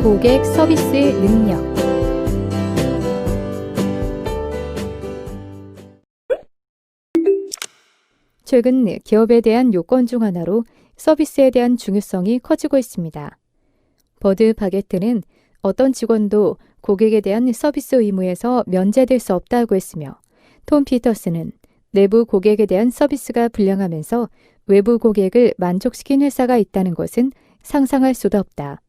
고객 서비스 능력. 최근 기업에 대한 요건 중 하나로 서비스에 대한 중요성이 커지고 있습니다. 버드 바게트는 어떤 직원도 고객에 대한 서비스 의무에서 면제될 수 없다고 했으며, 톰 피터스는 내부 고객에 대한 서비스가 불량하면서 외부 고객을 만족시킨 회사가 있다는 것은 상상할 수도 없다.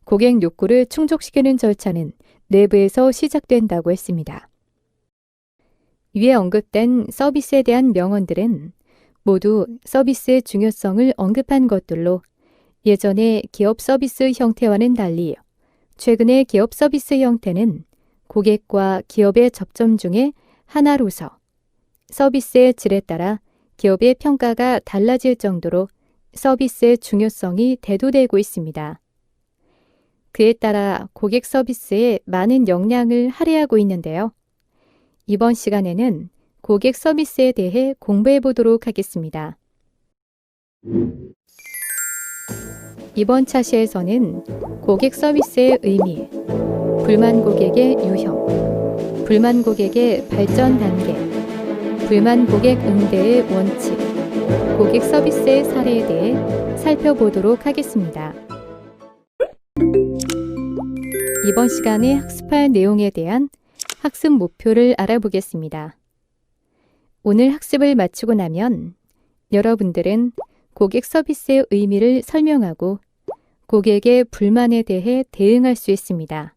고객 욕구를 충족시키는 절차는 내부에서 시작된다고 했습니다. 위에 언급된 서비스에 대한 명언들은 모두 서비스의 중요성을 언급한 것들로, 예전의 기업 서비스 형태와는 달리 최근의 기업 서비스 형태는 고객과 기업의 접점 중에 하나로서 서비스의 질에 따라 기업의 평가가 달라질 정도로 서비스의 중요성이 대두되고 있습니다. 그에 따라 고객 서비스에 많은 역량을 할애하고 있는데요. 이번 시간에는 고객 서비스에 대해 공부해 보도록 하겠습니다. 이번 차시에서는 고객 서비스의 의미, 불만 고객의 유형, 불만 고객의 발전 단계, 불만 고객 응대의 원칙, 고객 서비스의 사례에 대해 살펴보도록 하겠습니다. 이번 시간에 학습할 내용에 대한 학습 목표를 알아보겠습니다. 오늘 학습을 마치고 나면 여러분들은 고객 서비스의 의미를 설명하고 고객의 불만에 대해 대응할 수 있습니다.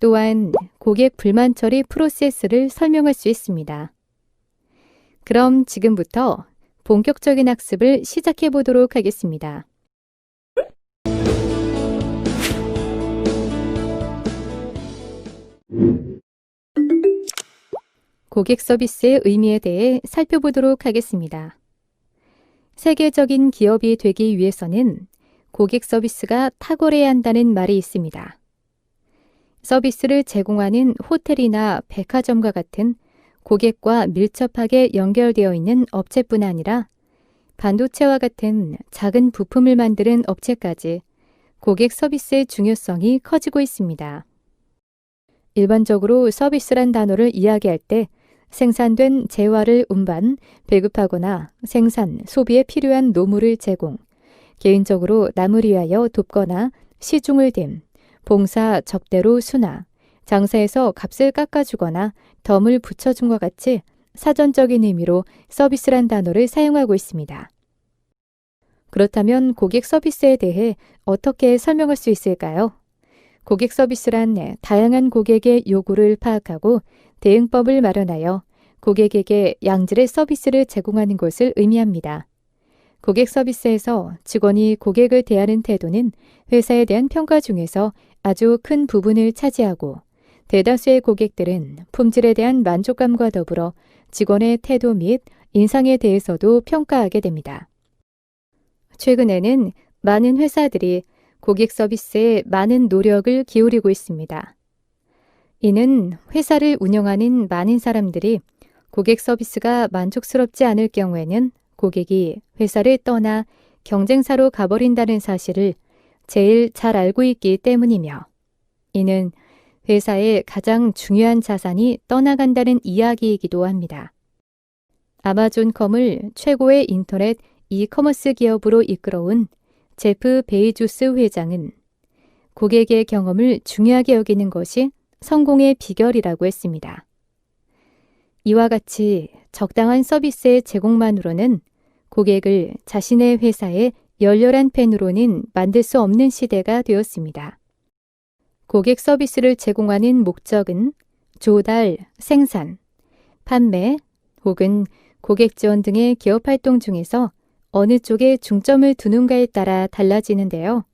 또한 고객 불만 처리 프로세스를 설명할 수 있습니다. 그럼 지금부터 본격적인 학습을 시작해 보도록 하겠습니다. 고객 서비스의 의미에 대해 살펴보도록 하겠습니다. 세계적인 기업이 되기 위해서는 고객 서비스가 탁월해야 한다는 말이 있습니다. 서비스를 제공하는 호텔이나 백화점과 같은 고객과 밀접하게 연결되어 있는 업체뿐 아니라 반도체와 같은 작은 부품을 만드는 업체까지 고객 서비스의 중요성이 커지고 있습니다. 일반적으로 서비스란 단어를 이야기할 때 생산된 재화를 운반, 배급하거나 생산, 소비에 필요한 노무를 제공, 개인적으로 남을 위하여 돕거나 시중을 댐, 봉사, 접대로 순화, 장사에서 값을 깎아주거나 덤을 붙여준과 같이 사전적인 의미로 서비스란 단어를 사용하고 있습니다. 그렇다면 고객 서비스에 대해 어떻게 설명할 수 있을까요? 고객 서비스란 다양한 고객의 요구를 파악하고 대응법을 마련하여 고객에게 양질의 서비스를 제공하는 것을 의미합니다. 고객 서비스에서 직원이 고객을 대하는 태도는 회사에 대한 평가 중에서 아주 큰 부분을 차지하고, 대다수의 고객들은 품질에 대한 만족감과 더불어 직원의 태도 및 인상에 대해서도 평가하게 됩니다. 최근에는 많은 회사들이 고객 서비스에 많은 노력을 기울이고 있습니다. 이는 회사를 운영하는 많은 사람들이 고객 서비스가 만족스럽지 않을 경우에는 고객이 회사를 떠나 경쟁사로 가버린다는 사실을 제일 잘 알고 있기 때문이며, 이는 회사의 가장 중요한 자산이 떠나간다는 이야기이기도 합니다. 아마존컴을 최고의 인터넷 이커머스 기업으로 이끌어온 제프 베이조스 회장은 고객의 경험을 중요하게 여기는 것이 성공의 비결이라고 했습니다. 이와 같이 적당한 서비스의 제공만으로는 고객을 자신의 회사의 열렬한 팬으로는 만들 수 없는 시대가 되었습니다. 고객 서비스를 제공하는 목적은 조달, 생산, 판매 혹은 고객 지원 등의 기업 활동 중에서 어느 쪽에 중점을 두는가에 따라 달라지는데요.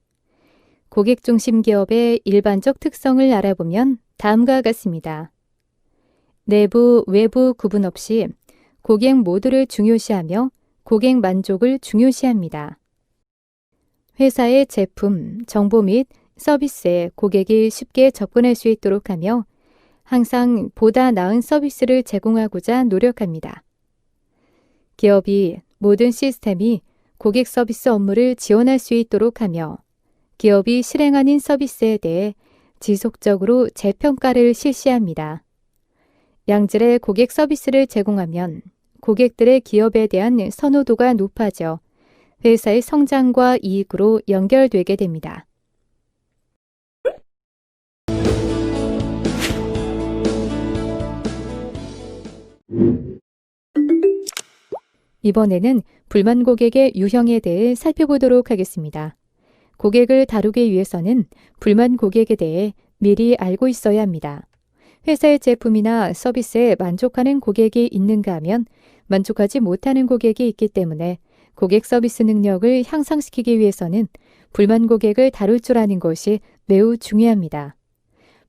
고객 중심 기업의 일반적 특성을 알아보면 다음과 같습니다. 내부, 외부 구분 없이 고객 모두를 중요시하며 고객 만족을 중요시합니다. 회사의 제품, 정보 및 서비스에 고객이 쉽게 접근할 수 있도록 하며 항상 보다 나은 서비스를 제공하고자 노력합니다. 기업이 모든 시스템이 고객 서비스 업무를 지원할 수 있도록 하며 기업이 실행하는 서비스에 대해 지속적으로 재평가를 실시합니다. 양질의 고객 서비스를 제공하면 고객들의 기업에 대한 선호도가 높아져 회사의 성장과 이익으로 연결되게 됩니다. 이번에는 불만 고객의 유형에 대해 살펴보도록 하겠습니다. 고객을 다루기 위해서는 불만 고객에 대해 미리 알고 있어야 합니다. 회사의 제품이나 서비스에 만족하는 고객이 있는가 하면 만족하지 못하는 고객이 있기 때문에 고객 서비스 능력을 향상시키기 위해서는 불만 고객을 다룰 줄 아는 것이 매우 중요합니다.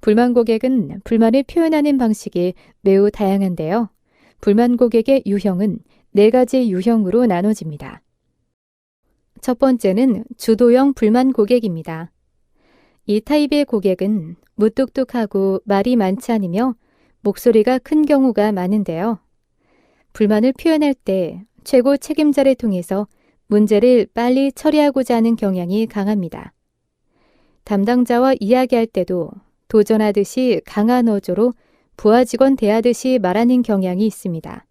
불만 고객은 불만을 표현하는 방식이 매우 다양한데요. 불만 고객의 유형은 4가지 유형으로 나눠집니다. 첫 번째는 주도형 불만 고객입니다. 이 타입의 고객은 무뚝뚝하고 말이 많지 않으며 목소리가 큰 경우가 많은데요. 불만을 표현할 때 최고 책임자를 통해서 문제를 빨리 처리하고자 하는 경향이 강합니다. 담당자와 이야기할 때도 도전하듯이 강한 어조로 부하 직원 대하듯이 말하는 경향이 있습니다.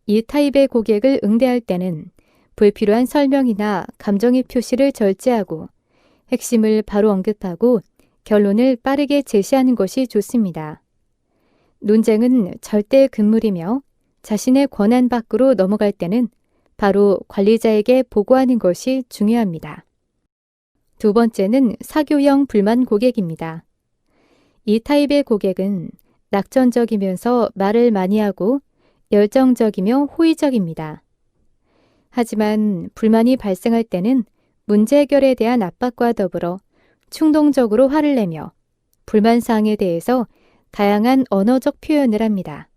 이 타입의 고객을 응대할 때는 불필요한 설명이나 감정의 표시를 절제하고 핵심을 바로 언급하고 결론을 빠르게 제시하는 것이 좋습니다. 논쟁은 절대 금물이며 자신의 권한 밖으로 넘어갈 때는 바로 관리자에게 보고하는 것이 중요합니다. 두 번째는 사교형 불만 고객입니다. 이 타입의 고객은 낙천적이면서 말을 많이 하고 열정적이며 호의적입니다. 하지만 불만이 발생할 때는 문제 해결에 대한 압박과 더불어 충동적으로 화를 내며 불만 사항에 대해서 다양한 언어적 표현을 합니다.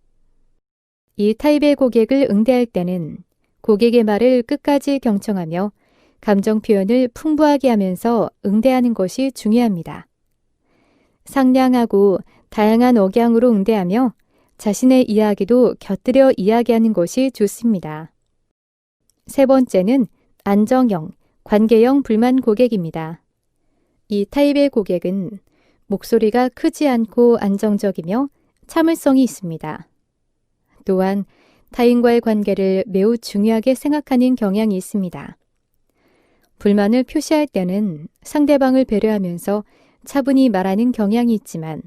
이 타입의 고객을 응대할 때는 고객의 말을 끝까지 경청하며 감정 표현을 풍부하게 하면서 응대하는 것이 중요합니다. 상냥하고 다양한 억양으로 응대하며 자신의 이야기도 곁들여 이야기하는 것이 좋습니다. 세 번째는 안정형, 관계형 불만 고객입니다. 이 타입의 고객은 목소리가 크지 않고 안정적이며 참을성이 있습니다. 또한 타인과의 관계를 매우 중요하게 생각하는 경향이 있습니다. 불만을 표시할 때는 상대방을 배려하면서 차분히 말하는 경향이 있지만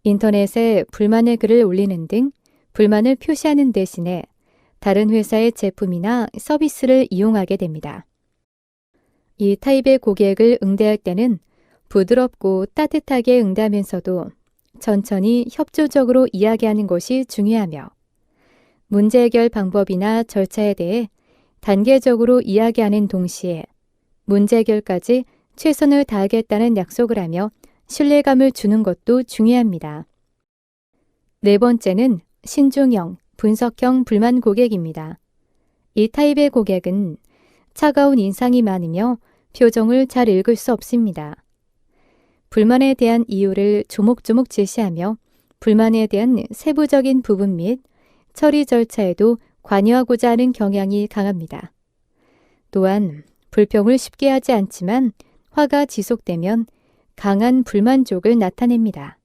인터넷에 불만의 글을 올리는 등 불만을 표시하는 대신에 다른 회사의 제품이나 서비스를 이용하게 됩니다. 이 타입의 고객을 응대할 때는 부드럽고 따뜻하게 응대하면서도 천천히 협조적으로 이야기하는 것이 중요하며 문제 해결 방법이나 절차에 대해 단계적으로 이야기하는 동시에 문제 해결까지 최선을 다하겠다는 약속을 하며 신뢰감을 주는 것도 중요합니다. 네 번째는 신중형, 분석형 불만 고객입니다. 이 타입의 고객은 차가운 인상이 많으며 표정을 잘 읽을 수 없습니다. 불만에 대한 이유를 조목조목 제시하며 불만에 대한 세부적인 부분 및 처리 절차에도 관여하고자 하는 경향이 강합니다. 또한 불평을 쉽게 하지 않지만 화가 지속되면 강한 불만족을 나타냅니다.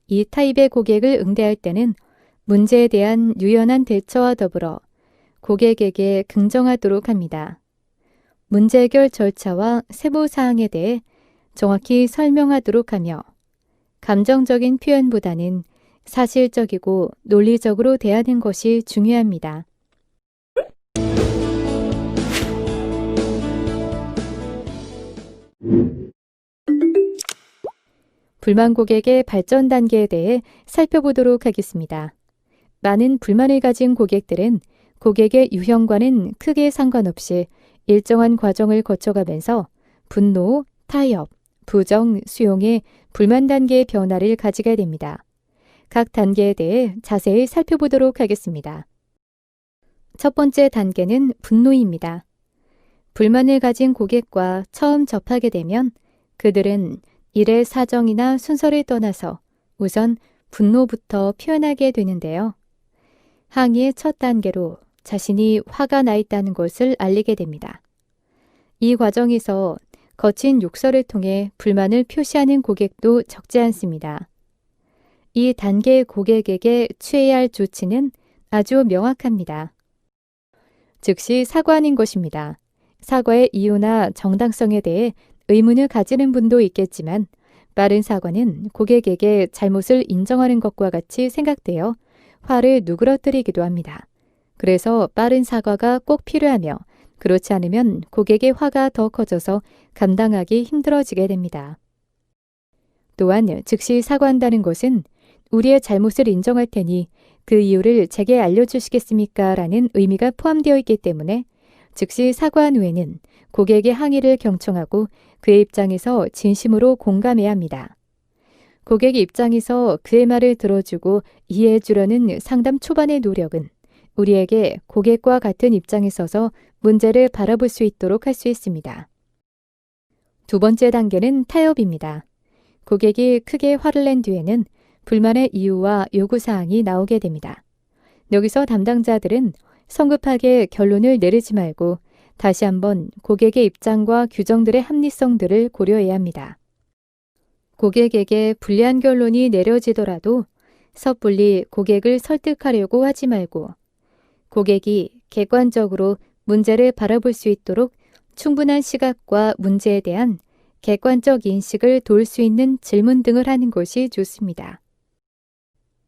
이 타입의 고객을 응대할 때는 문제에 대한 유연한 대처와 더불어 고객에게 긍정하도록 합니다. 문제 해결 절차와 세부 사항에 대해 정확히 설명하도록 하며 감정적인 표현보다는 사실적이고 논리적으로 대하는 것이 중요합니다. 불만 고객의 발전 단계에 대해 살펴보도록 하겠습니다. 많은 불만을 가진 고객들은 고객의 유형과는 크게 상관없이 일정한 과정을 거쳐가면서 분노, 타협, 부정, 수용의 불만 단계의 변화를 가지게 됩니다. 각 단계에 대해 자세히 살펴보도록 하겠습니다. 첫 번째 단계는 분노입니다. 불만을 가진 고객과 처음 접하게 되면 그들은 일의 사정이나 순서를 떠나서 우선 분노부터 표현하게 되는데요. 항의의 첫 단계로 자신이 화가 나 있다는 것을 알리게 됩니다. 이 과정에서 거친 욕설을 통해 불만을 표시하는 고객도 적지 않습니다. 이 단계 고객에게 취해야 할 조치는 아주 명확합니다. 즉시 사과하는 것입니다. 사과의 이유나 정당성에 대해 의문을 가지는 분도 있겠지만 빠른 사과는 고객에게 잘못을 인정하는 것과 같이 생각되어 화를 누그러뜨리기도 합니다. 그래서 빠른 사과가 꼭 필요하며 그렇지 않으면 고객의 화가 더 커져서 감당하기 힘들어지게 됩니다. 또한 즉시 사과한다는 것은 우리의 잘못을 인정할 테니 그 이유를 제게 알려주시겠습니까? 라는 의미가 포함되어 있기 때문에 즉시 사과한 후에는 고객의 항의를 경청하고 그의 입장에서 진심으로 공감해야 합니다. 고객의 입장에서 그의 말을 들어주고 이해해 주려는 상담 초반의 노력은 우리에게 고객과 같은 입장에 서서 문제를 바라볼 수 있도록 할 수 있습니다. 두 번째 단계는 타협입니다. 고객이 크게 화를 낸 뒤에는 불만의 이유와 요구사항이 나오게 됩니다. 여기서 담당자들은 성급하게 결론을 내리지 말고 다시 한번 고객의 입장과 규정들의 합리성들을 고려해야 합니다. 고객에게 불리한 결론이 내려지더라도 섣불리 고객을 설득하려고 하지 말고 고객이 객관적으로 문제를 바라볼 수 있도록 충분한 시각과 문제에 대한 객관적 인식을 도울 수 있는 질문 등을 하는 것이 좋습니다.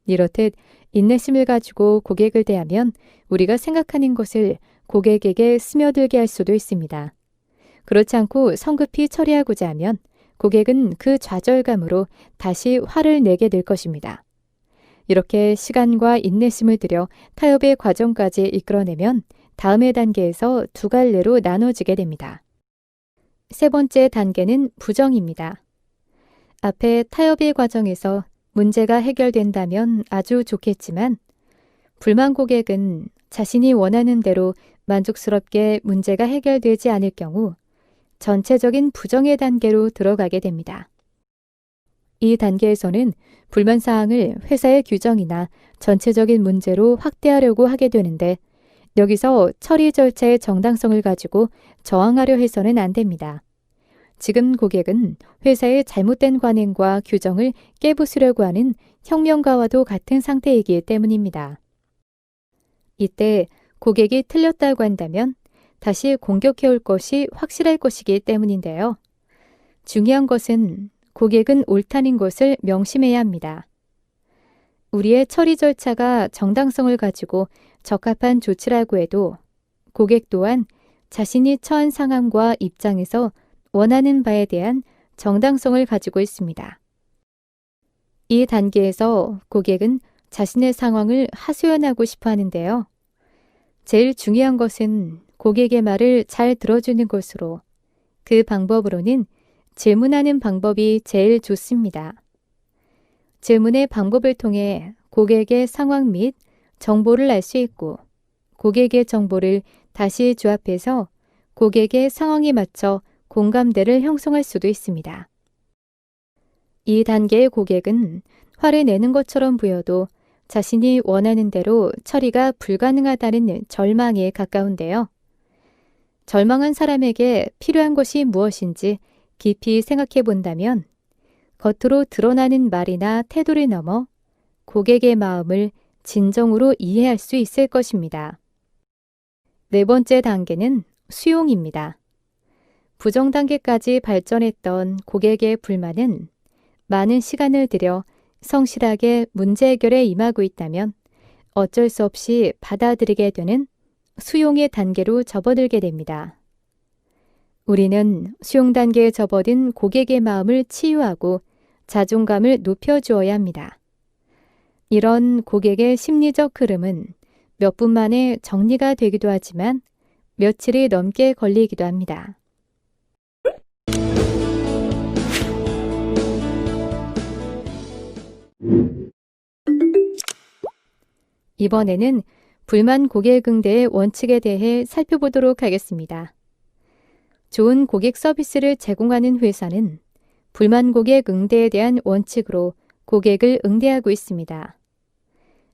이렇듯 인내심을 가지고 고객을 대하면 우리가 생각하는 것을 고객에게 스며들게 할 수도 있습니다. 그렇지 않고 성급히 처리하고자 하면 고객은 그 좌절감으로 다시 화를 내게 될 것입니다. 이렇게 시간과 인내심을 들여 타협의 과정까지 이끌어내면 다음의 단계에서 두 갈래로 나눠지게 됩니다. 세 번째 단계는 부정입니다. 앞에 타협의 과정에서 문제가 해결된다면 아주 좋겠지만 불만 고객은 자신이 원하는 대로 만족스럽게 문제가 해결되지 않을 경우 전체적인 부정의 단계로 들어가게 됩니다. 이 단계에서는 불만 사항을 회사의 규정이나 전체적인 문제로 확대하려고 하게 되는데 여기서 처리 절차의 정당성을 가지고 저항하려 해서는 안 됩니다. 지금 고객은 회사의 잘못된 관행과 규정을 깨부수려고 하는 혁명가와도 같은 상태이기 때문입니다. 이때 고객이 틀렸다고 한다면 다시 공격해올 것이 확실할 것이기 때문인데요. 중요한 것은 고객은 옳다는 것을 명심해야 합니다. 우리의 처리 절차가 정당성을 가지고 적합한 조치라고 해도 고객 또한 자신이 처한 상황과 입장에서 원하는 바에 대한 정당성을 가지고 있습니다. 이 단계에서 고객은 자신의 상황을 하소연하고 싶어 하는데요. 제일 중요한 것은 고객의 말을 잘 들어주는 것으로 그 방법으로는 질문하는 방법이 제일 좋습니다. 질문의 방법을 통해 고객의 상황 및 정보를 알 수 있고 고객의 정보를 다시 조합해서 고객의 상황에 맞춰 공감대를 형성할 수도 있습니다. 이 단계의 고객은 화를 내는 것처럼 보여도 자신이 원하는 대로 처리가 불가능하다는 절망에 가까운데요. 절망한 사람에게 필요한 것이 무엇인지 깊이 생각해 본다면 겉으로 드러나는 말이나 태도를 넘어 고객의 마음을 진정으로 이해할 수 있을 것입니다. 네 번째 단계는 수용입니다. 부정 단계까지 발전했던 고객의 불만은 많은 시간을 들여 성실하게 문제 해결에 임하고 있다면 어쩔 수 없이 받아들이게 되는 수용의 단계로 접어들게 됩니다. 우리는 수용 단계에 접어든 고객의 마음을 치유하고 자존감을 높여주어야 합니다. 이런 고객의 심리적 흐름은 몇 분 만에 정리가 되기도 하지만 며칠이 넘게 걸리기도 합니다. 이번에는 불만 고객 응대의 원칙에 대해 살펴보도록 하겠습니다. 좋은 고객 서비스를 제공하는 회사는 불만 고객 응대에 대한 원칙으로 고객을 응대하고 있습니다.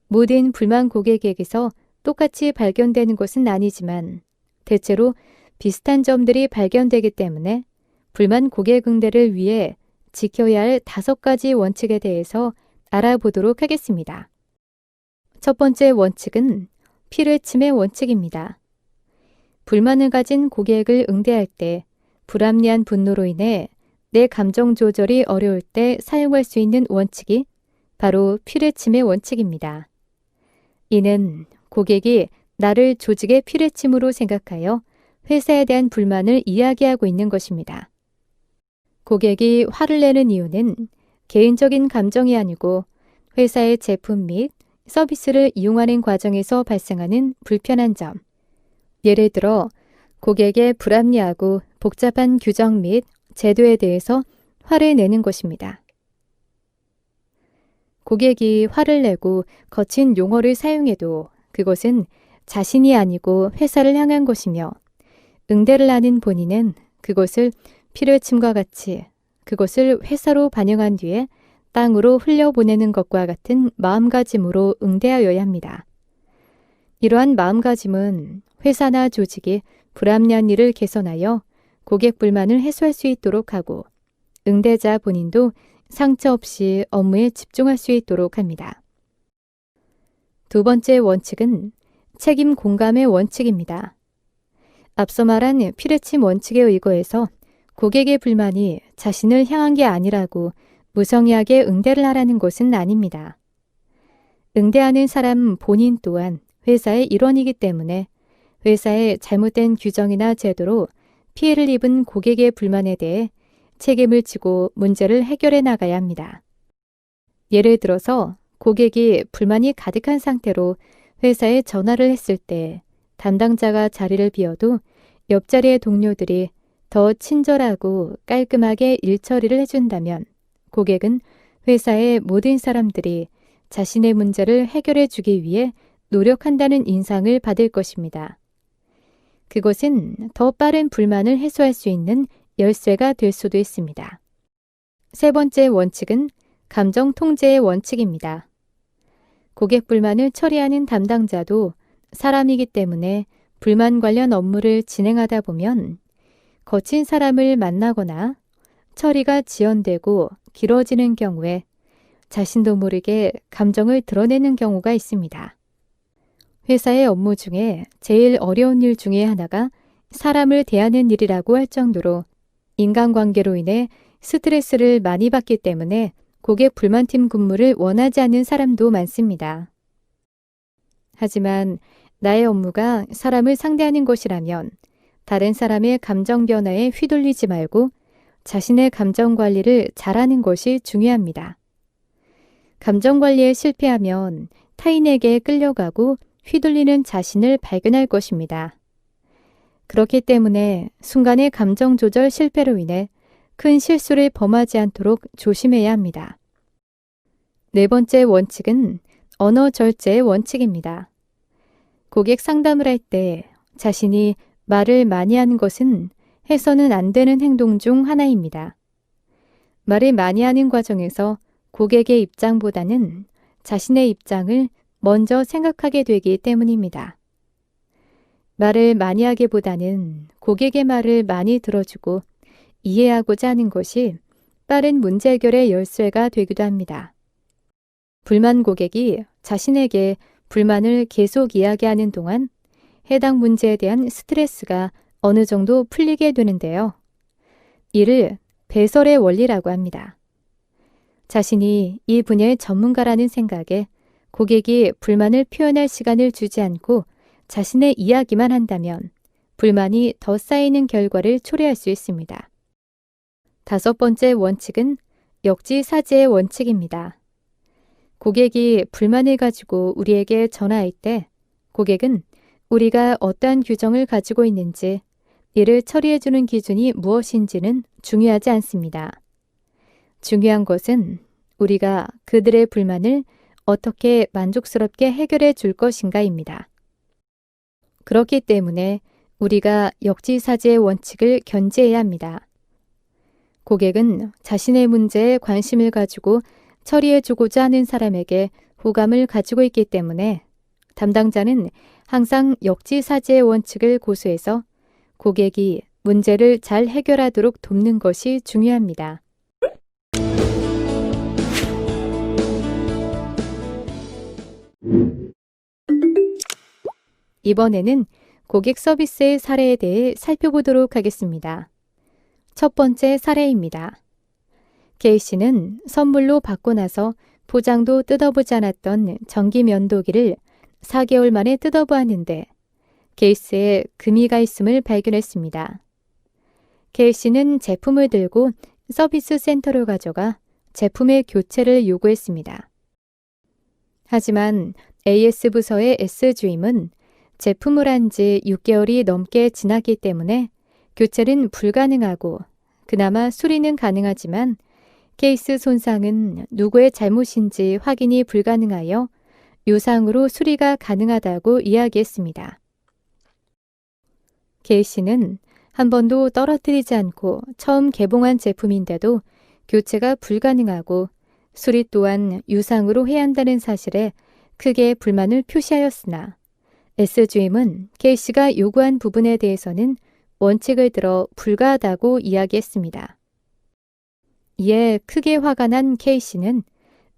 모든 불만 고객에게서 똑같이 발견되는 것은 아니지만 대체로 비슷한 점들이 발견되기 때문에 불만 고객 응대를 위해 지켜야 할 5가지 원칙에 대해서 알아보도록 하겠습니다. 첫 번째 원칙은 피뢰침의 원칙입니다. 불만을 가진 고객을 응대할 때 불합리한 분노로 인해 내 감정 조절이 어려울 때 사용할 수 있는 원칙이 바로 피뢰침의 원칙입니다. 이는 고객이 나를 조직의 피뢰침으로 생각하여 회사에 대한 불만을 이야기하고 있는 것입니다. 고객이 화를 내는 이유는 개인적인 감정이 아니고 회사의 제품 및 서비스를 이용하는 과정에서 발생하는 불편한 점, 예를 들어 고객의 불합리하고 복잡한 규정 및 제도에 대해서 화를 내는 것입니다. 고객이 화를 내고 거친 용어를 사용해도 그것은 자신이 아니고 회사를 향한 것이며 응대를 하는 본인은 그것을 피뢰침과 같이 그것을 회사로 반영한 뒤에 땅으로 흘려보내는 것과 같은 마음가짐으로 응대하여야 합니다. 이러한 마음가짐은 회사나 조직이 불합리한 일을 개선하여 고객 불만을 해소할 수 있도록 하고 응대자 본인도 상처 없이 업무에 집중할 수 있도록 합니다. 두 번째 원칙은 책임 공감의 원칙입니다. 앞서 말한 피뢰침 원칙에 의거해서 고객의 불만이 자신을 향한 게 아니라고 무성의하게 응대를 하라는 것은 아닙니다. 응대하는 사람 본인 또한 회사의 일원이기 때문에 회사의 잘못된 규정이나 제도로 피해를 입은 고객의 불만에 대해 책임을 지고 문제를 해결해 나가야 합니다. 예를 들어서 고객이 불만이 가득한 상태로 회사에 전화를 했을 때 담당자가 자리를 비워도 옆자리의 동료들이 더 친절하고 깔끔하게 일 처리를 해준다면 고객은 회사의 모든 사람들이 자신의 문제를 해결해 주기 위해 노력한다는 인상을 받을 것입니다. 그것은 더 빠른 불만을 해소할 수 있는 열쇠가 될 수도 있습니다. 세 번째 원칙은 감정 통제의 원칙입니다. 고객 불만을 처리하는 담당자도 사람이기 때문에 불만 관련 업무를 진행하다 보면 거친 사람을 만나거나 처리가 지연되고 길어지는 경우에 자신도 모르게 감정을 드러내는 경우가 있습니다. 회사의 업무 중에 제일 어려운 일 중에 하나가 사람을 대하는 일이라고 할 정도로 인간관계로 인해 스트레스를 많이 받기 때문에 고객 불만팀 근무를 원하지 않는 사람도 많습니다. 하지만 나의 업무가 사람을 상대하는 것이라면 다른 사람의 감정 변화에 휘둘리지 말고 자신의 감정 관리를 잘하는 것이 중요합니다. 감정 관리에 실패하면 타인에게 끌려가고 휘둘리는 자신을 발견할 것입니다. 그렇기 때문에 순간의 감정 조절 실패로 인해 큰 실수를 범하지 않도록 조심해야 합니다. 네 번째 원칙은 언어 절제의 원칙입니다. 고객 상담을 할 때 자신이 말을 많이 하는 것은 해서는 안 되는 행동 중 하나입니다. 말을 많이 하는 과정에서 고객의 입장보다는 자신의 입장을 먼저 생각하게 되기 때문입니다. 말을 많이 하기보다는 고객의 말을 많이 들어주고 이해하고자 하는 것이 빠른 문제 해결의 열쇠가 되기도 합니다. 불만 고객이 자신에게 불만을 계속 이야기하는 동안 해당 문제에 대한 스트레스가 어느 정도 풀리게 되는데요. 이를 배설의 원리라고 합니다. 자신이 이 분야의 전문가라는 생각에 고객이 불만을 표현할 시간을 주지 않고 자신의 이야기만 한다면 불만이 더 쌓이는 결과를 초래할 수 있습니다. 다섯 번째 원칙은 역지사지의 원칙입니다. 고객이 불만을 가지고 우리에게 전화할 때 고객은 우리가 어떠한 규정을 가지고 있는지 이를 처리해주는 기준이 무엇인지는 중요하지 않습니다. 중요한 것은 우리가 그들의 불만을 어떻게 만족스럽게 해결해 줄 것인가입니다. 그렇기 때문에 우리가 역지사지의 원칙을 견지해야 합니다. 고객은 자신의 문제에 관심을 가지고 처리해주고자 하는 사람에게 호감을 가지고 있기 때문에 담당자는 항상 역지사지의 원칙을 고수해서 고객이 문제를 잘 해결하도록 돕는 것이 중요합니다. 이번에는 고객 서비스의 사례에 대해 살펴보도록 하겠습니다. 첫 번째 사례입니다. K씨는 선물로 받고 나서 포장도 뜯어보지 않았던 전기 면도기를 4개월 만에 뜯어보았는데 케이스에 금이가 있음을 발견했습니다. K씨는 제품을 들고 서비스 센터로 가져가 제품의 교체를 요구했습니다. 하지만 AS 부서의 S 주임은 제품을 한 지 6개월이 넘게 지났기 때문에 교체는 불가능하고 그나마 수리는 가능하지만 케이스 손상은 누구의 잘못인지 확인이 불가능하여 유상으로 수리가 가능하다고 이야기했습니다. K씨는 한 번도 떨어뜨리지 않고 처음 개봉한 제품인데도 교체가 불가능하고 수리 또한 유상으로 해야 한다는 사실에 크게 불만을 표시하였으나 S주임은 K씨가 요구한 부분에 대해서는 원칙을 들어 불가하다고 이야기했습니다. 이에 크게 화가 난 K씨는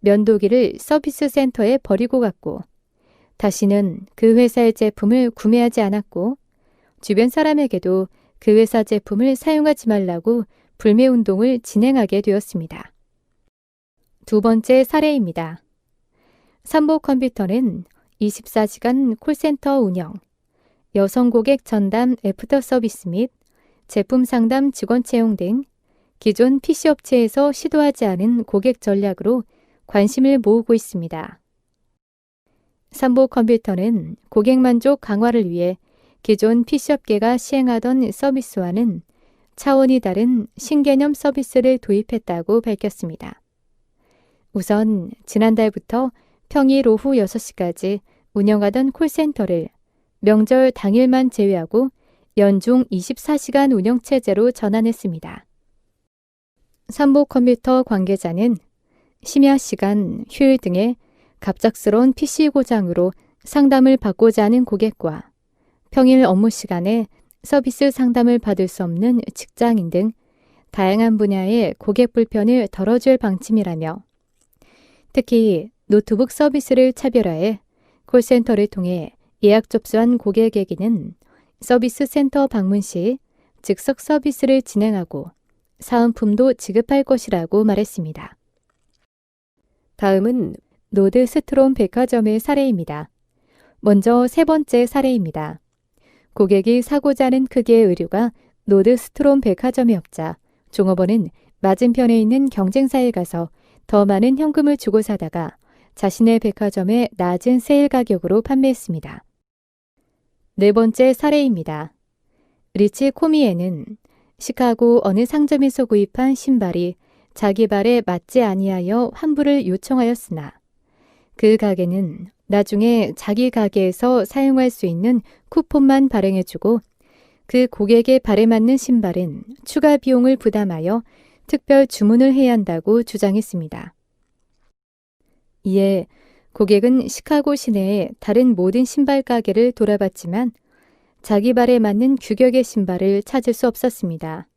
면도기를 서비스 센터에 버리고 갔고 다시는 그 회사의 제품을 구매하지 않았고 주변 사람에게도 그 회사 제품을 사용하지 말라고 불매운동을 진행하게 되었습니다. 두 번째 사례입니다. 삼보컴퓨터는 24시간 콜센터 운영, 여성 고객 전담 애프터 서비스 및 제품 상담 직원 채용 등 기존 PC업체에서 시도하지 않은 고객 전략으로 관심을 모으고 있습니다. 삼보컴퓨터는 고객 만족 강화를 위해 기존 PC업계가 시행하던 서비스와는 차원이 다른 신개념 서비스를 도입했다고 밝혔습니다. 우선 지난달부터 평일 오후 6시까지 운영하던 콜센터를 명절 당일만 제외하고 연중 24시간 운영체제로 전환했습니다. 삼보컴퓨터 관계자는 심야 시간, 휴일 등의 갑작스러운 PC 고장으로 상담을 받고자 하는 고객과 평일 업무 시간에 서비스 상담을 받을 수 없는 직장인 등 다양한 분야의 고객 불편을 덜어줄 방침이라며 특히 노트북 서비스를 차별화해 콜센터를 통해 예약 접수한 고객에게는 서비스 센터 방문 시 즉석 서비스를 진행하고 사은품도 지급할 것이라고 말했습니다. 다음은 노드스트롬 백화점의 사례입니다. 먼저 세 번째 사례입니다. 고객이 사고자 하는 크기의 의류가 노드스트롬 백화점에 없자 종업원은 맞은편에 있는 경쟁사에 가서 더 많은 현금을 주고 사다가 자신의 백화점에 낮은 세일 가격으로 판매했습니다. 네 번째 사례입니다. 리치 코미에는 시카고 어느 상점에서 구입한 신발이 자기 발에 맞지 아니하여 환불을 요청하였으나 그 가게는 나중에 자기 가게에서 사용할 수 있는 쿠폰만 발행해주고 그 고객의 발에 맞는 신발은 추가 비용을 부담하여 특별 주문을 해야 한다고 주장했습니다. 이에 고객은 시카고 시내의 다른 모든 신발 가게를 돌아봤지만 자기 발에 맞는 규격의 신발을 찾을 수 없었습니다.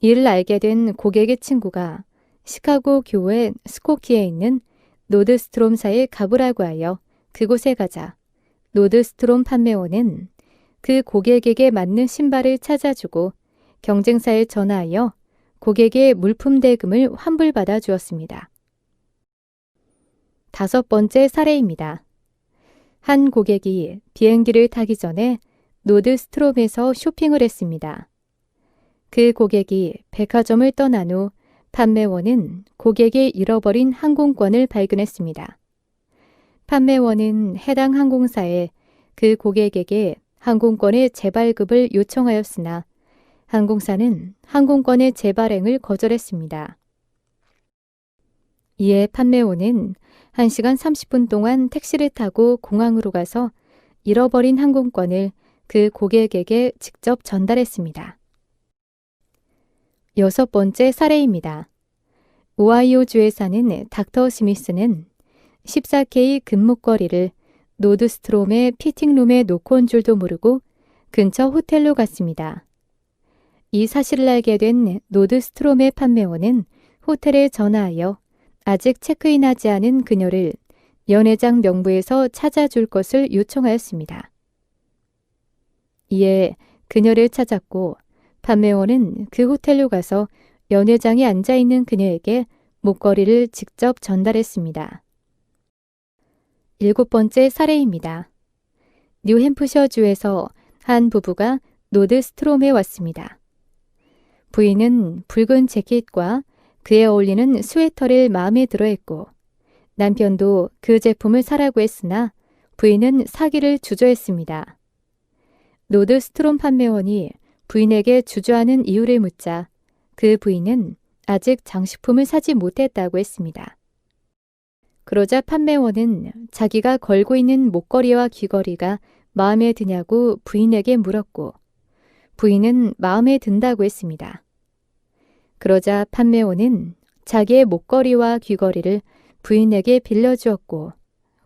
이를 알게 된 고객의 친구가 시카고 교외 스코키에 있는 노드스트롬사에 가보라고 하여 그곳에 가자 노드스트롬 판매원은 그 고객에게 맞는 신발을 찾아주고 경쟁사에 전화하여 고객의 물품 대금을 환불받아 주었습니다. 다섯 번째 사례입니다. 한 고객이 비행기를 타기 전에 노드스트롬에서 쇼핑을 했습니다. 그 고객이 백화점을 떠난 후 판매원은 고객이 잃어버린 항공권을 발견했습니다. 판매원은 해당 항공사에 그 고객에게 항공권의 재발급을 요청하였으나 항공사는 항공권의 재발행을 거절했습니다. 이에 판매원은 1시간 30분 동안 택시를 타고 공항으로 가서 잃어버린 항공권을 그 고객에게 직접 전달했습니다. 여섯 번째 사례입니다. 오하이오주에 사는 닥터 스미스는 14K 금목걸이를 노드스트롬의 피팅룸에 놓고 온 줄도 모르고 근처 호텔로 갔습니다. 이 사실을 알게 된 노드스트롬의 판매원은 호텔에 전화하여 아직 체크인하지 않은 그녀를 연회장 명부에서 찾아줄 것을 요청하였습니다. 이에 그녀를 찾았고 판매원은 그 호텔로 가서 연회장에 앉아있는 그녀에게 목걸이를 직접 전달했습니다. 7번째 사례입니다. 뉴햄프셔주에서 한 부부가 노드스트롬에 왔습니다. 부인은 붉은 재킷과 그에 어울리는 스웨터를 마음에 들어했고 남편도 그 제품을 사라고 했으나 부인은 사기를 주저했습니다. 노드스트롬 판매원이 부인에게 주저하는 이유를 묻자 그 부인은 아직 장식품을 사지 못했다고 했습니다. 그러자 판매원은 자기가 걸고 있는 목걸이와 귀걸이가 마음에 드냐고 부인에게 물었고 부인은 마음에 든다고 했습니다. 그러자 판매원은 자기의 목걸이와 귀걸이를 부인에게 빌려주었고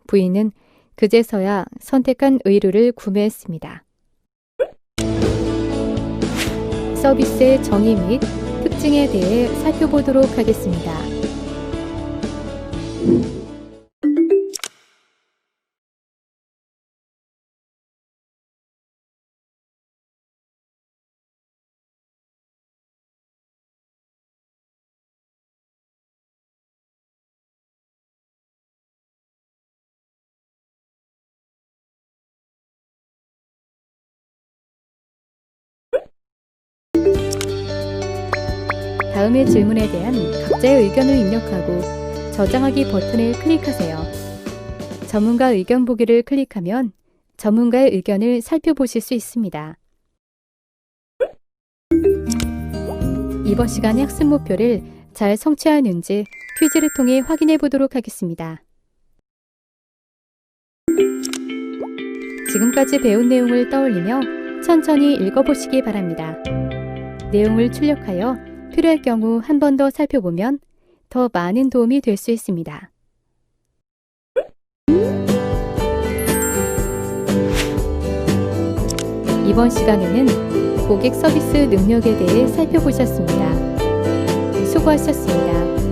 부인은 그제서야 선택한 의류를 구매했습니다. 서비스의 정의 및 특징에 대해 살펴보도록 하겠습니다. 다음의 질문에 대한 각자의 의견을 입력하고 저장하기 버튼을 클릭하세요. 전문가 의견 보기를 클릭하면 전문가의 의견을 살펴보실 수 있습니다. 이번 시간의 학습 목표를 잘 성취하였는지 퀴즈를 통해 확인해 보도록 하겠습니다. 지금까지 배운 내용을 떠올리며 천천히 읽어보시기 바랍니다. 내용을 출력하여 필요할 경우 한 번 더 살펴보면 더 많은 도움이 될 수 있습니다. 이번 시간에는 고객 서비스 능력에 대해 살펴보셨습니다. 수고하셨습니다.